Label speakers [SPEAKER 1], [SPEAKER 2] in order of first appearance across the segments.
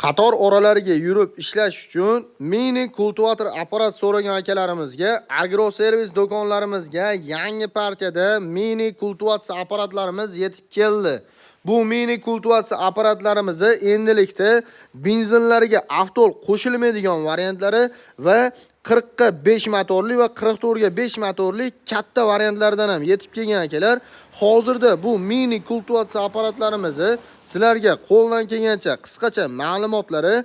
[SPEAKER 1] Qator oralariga yurib ishlash uchun mini kultivator apparat so'ragan akalarimizga agroservis do'konlarimizga yangi partiyada mini kultivatsiya apparatlarimiz yetib keldi. Bu mini kultivatsiya apparatlarimizni endilikda benzinlariga avtol qo'shilmaydigan variantlari va 40 ga 5 motorli va 44 ga 5 motorli katta variantlardan ham yetib kelgan akalar. Hozirda bu mini kultivatsiya apparatlarimizni sizlarga qo'ldan kelgancha qisqacha ma'lumotlari,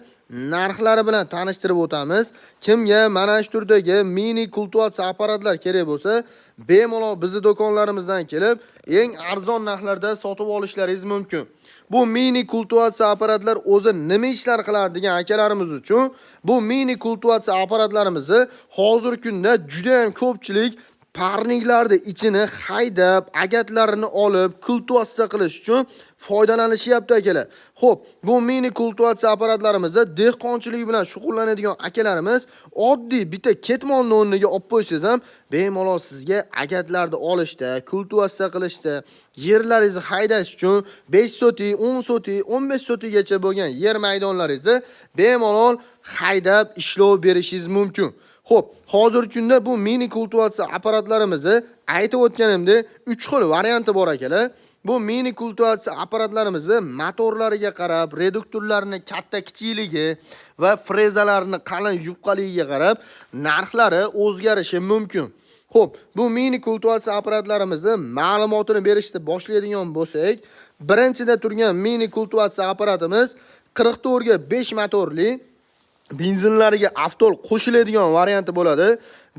[SPEAKER 1] narxlari bilan tanishtirib o'tamiz. Kimga mana shu turdagi mini kultivatsiya apparatlar kerak bo'lsa, bemalol bizning do'konlarimizdan kelib, eng arzon narxlarda sotib olishlaringiz mumkin. Bu mini kultivatsiya apparatlar o'zi nima ishlar qiladi degan akalarimiz uchun bu mini kultivatsiya apparatlarimizni hozirgi kunda juda ham ko'pchilik parniklarni ichini haydab, agatlarini olib, kultivatsiya qilish uchun foydalanishyapti akalar. Xo'p, bu mini kultivatsiya apparatlarimizni dehqonchilik bilan shug'ullanadigan akalarimiz oddiy bitta ketmonni o'rniga olib qo'ysangiz ham bemalol sizga agatlarni olishda, kultivatsiya qilishda, yerlaringizni haydash uchun 5 sotik, 10 sotik, 15 sotikgacha bo'lgan yer maydonlaringizni bemalol haydab ishlov berishingiz mumkin. Xo'p, hozirgi kunda bu mini kultivatsiya apparatlarimizni aytib o'tganimdek 3 xil varianti bor akalar. Bu mini kultivatsiya apparatlarimizni motorlariga qarab, reduktorlarining katta kichikligi va frezalarining qalin yupqaligiga qarab narxlari o'zgarishi mumkin. Xo'p, bu mini kultivatsiya apparatlarimizni ma'lumotini berishni boshlaydigan bo'lsak, birinchida turgan mini kultivatsiya apparatimiz 44 ga 5 motorli benzinlariga avtol qo'shiladigan varianti bo'ladi.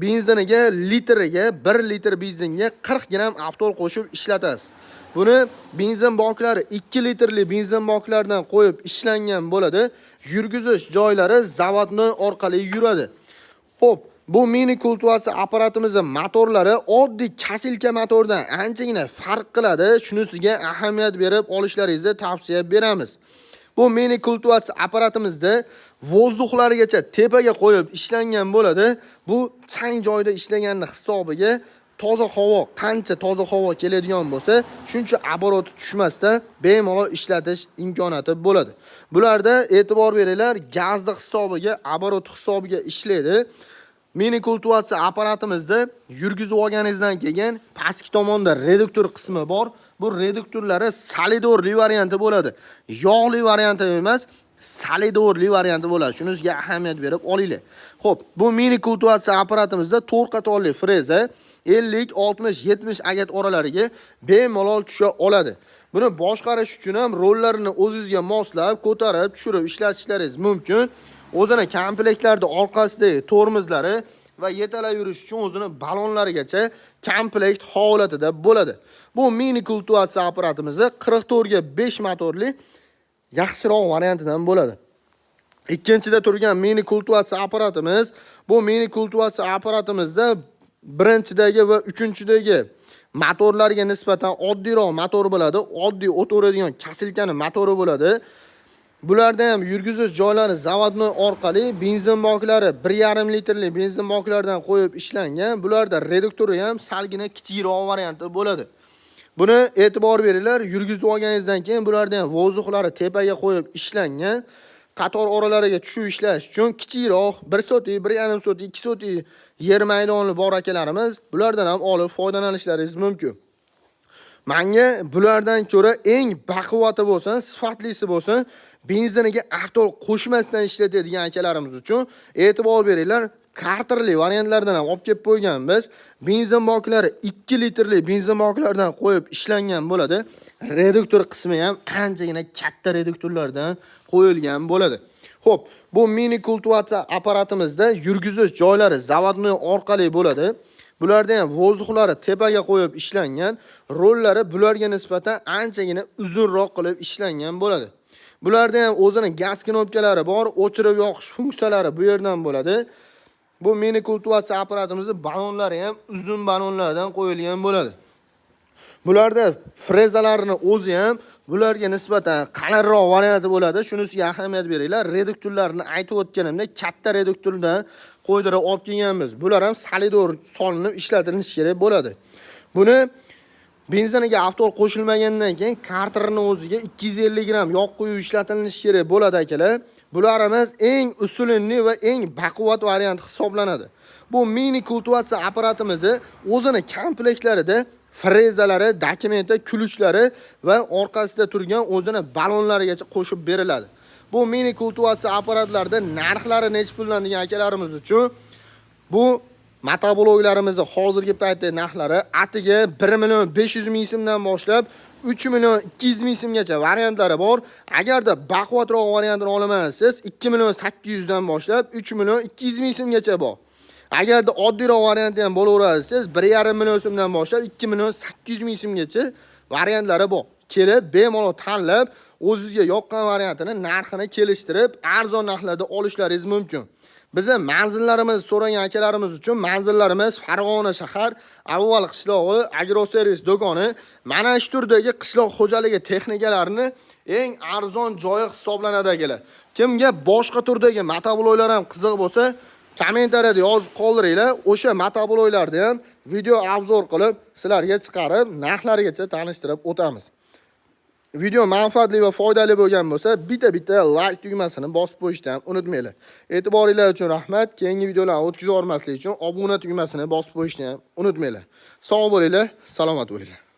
[SPEAKER 1] Benziniga litriga 1 litr benzinga 40 gram avtol qo'shib ishlatasiz. Buni benzin boklari 2 litrli benzin boklaridan qo'yib ishlangan bo'ladi. Yurgizish joylari zavodnoy orqali yuradi. Xo'p, bu mini kultivatsiya apparatimizning motorlari oddiy kasilka motordan anchagina farq qiladi. Shunisiga ahamiyat berib olishlaringizni tavsiya beramiz. Bu mini kultivatsiya apparatimizda vozdukhlarigacha tepaga qo'yib ishlangan bo'ladi. Bu chang joyda ishlaganning hisobiga toza havo, qancha toza havo keladigan bo'lsa, shuncha oboroti tushmasdan bemalol ishlatish imkoniyati bo'ladi. Bularda e'tibor beringlar, gazning hisobiga, oborot hisobiga ishlaydi. Mini kultivatsiya apparatimizda yurgizib olganingizdan keyin pastki tomonda reduktor qismi bor. Bu reduktorlari solidorli varianti bo'ladi. Yog'li varianti emas, solidorli varianti bo'ladi. Shunisiga ahamiyat berib olinglar. Xo'p, bu mini kultivatsiya apparatimizda 4 qatorli freza 50, 60, 70 agat oralariga bemalol tusha oladi. Buni boshqarish uchun ham rollarini o'zingizga moslab, ko'tarib, tushirib ishlatishlaringiz mumkin. O'zini komplektlarda orqasidagi tormozlari va yetalab yurish uchun o'zini balonlarigacha komplekt holatida bo'ladi. Bu mini kultivatsiya apparatimizni 44 ga 5 motorli yaxshiroq variantidan bo'ladi. Ikkinchida turgan mini kultivatsiya apparatimiz, bu mini kultivatsiya apparatimizda birinchidagi va uchinchidagi motorlarga nisbatan oddiyroq motor bo'ladi. Oddiy o'tiradigan kasilkani motori bo'ladi. Bularda ham yurgizish joylari zavodnoy orqali benzin boklari 1,5 litrli benzin boklaridan qo'yib ishlangan. Bularda reduktori ham salgina kichikroq varianti bo'ladi. Buni e'tibor beringlar, yurgizib olganingizdan keyin bularda ham vozuqlari tepaga qo'yib ishlangan. Qator oralariga tushib ishlash uchun kichikroq 1 sotik, 1,5 sotik, 2 sotik yer maydoni bor akalarimiz, bulardan ham olib foydalanishlaringiz mumkin. Menga bulardan ko'ra eng baquvvati bo'lsin, sifatlisi bo'lsin, benziniga avtol qo'shmasdan ishlatadigan akalarimiz uchun e'tibor beringlar. Karterli variantlardan ham olib kelib qo'yganmiz. Benzin boklari 2 litrli benzin boklaridan qo'yib ishlangan bo'ladi. Reduktor qismi ham anchagina katta reduktorlardan qo'yilgan bo'ladi. Xo'p, bu mini kultivatsiya apparatimizda yurgizish joylari zavodnoy orqali bo'ladi. Bularda ham vozdukhlari tepaga qo'yib ishlangan, rollari bularga nisbatan anchagina uzunroq qilib ishlangan bo'ladi. Bularda ham o'zining gaz knopkalari bor, o'chirib yoqish funksiyalari bu yerdan bo'ladi. Bu mini kultivatsiya apparatimizning balonlari ham uzun balonlardan qo'yilgan bo'ladi. Bularda frezalarini o'zi ham bularga nisbatan qalinroq varianti bo'ladi. Shunisiga ahamiyat beringlar. Reduktorlarni aytib o'tganimda katta reduktordan qo'ydirib olib kelganmiz. Bular ham solidor solinib ishlatilishi kerak bo'ladi. Buni Benziniga avtol qo'shilmagandan keyin karterning o'ziga 250 gram yog' quyib ishlatilishi kerak bo'ladi akalar. Bularimiz eng usulli va eng baquvvat variant hisoblanadi. Bu mini kultivatsiya apparatimizni o'zini komplektlarida frezalari, dokumenti, kulichlari va orqasida turgan o'zini ballonlarigacha qo'shib beriladi. Bu mini kultivatsiya apparatlarida narxlari necha puldan degan akalarimiz uchun bu motobloglarimizning hozirgi paytda narxlari atiga 1.500.000 so'mdan boshlab 3.200.000 so'mgacha variantlari bor. Agarda baquvvatroq variantini olaman siz 2.800.000 dan boshlab 3.200.000 so'mgacha bor. Agarda oddiyroq varianti ham bo'laveradi siz 1.5 million so'mdan boshlab 2.800.000 so'mgacha variantlari bor. Kelib bemalol tanlab o'zingizga yoqqan variantini narxini kelishtirib arzon narxlarda olishlaringiz mumkin. Bizning manzillarimiz so'ragan akalarimiz uchun manzillarimiz Farg'ona shahar, Avval qishlog'i, agroservis do'koni. Mana shu turdagi qishloq xo'jaligi texnikalarini eng arzon joyi hisoblanadi akalar. Kimga boshqa turdagi motobloklar ham qiziq bo'lsa, kommentariyada yozib qoldiringlar. O'sha motobloklarni ham video obzor qilib, sizlarga chiqarib, narxlarigacha tanishtirib o'tamiz. Video manfaatli va foydali bo'lgan bo'lsa, bitta like tugmasini bosib qo'yishni unutmanglar. E'tiboringiz uchun rahmat. Keyingi videolarni o'tkazib olmaslik uchun obuna tugmasini bosib qo'yishni unutmanglar. Sog' bo'linglar, salomat bo'linglar.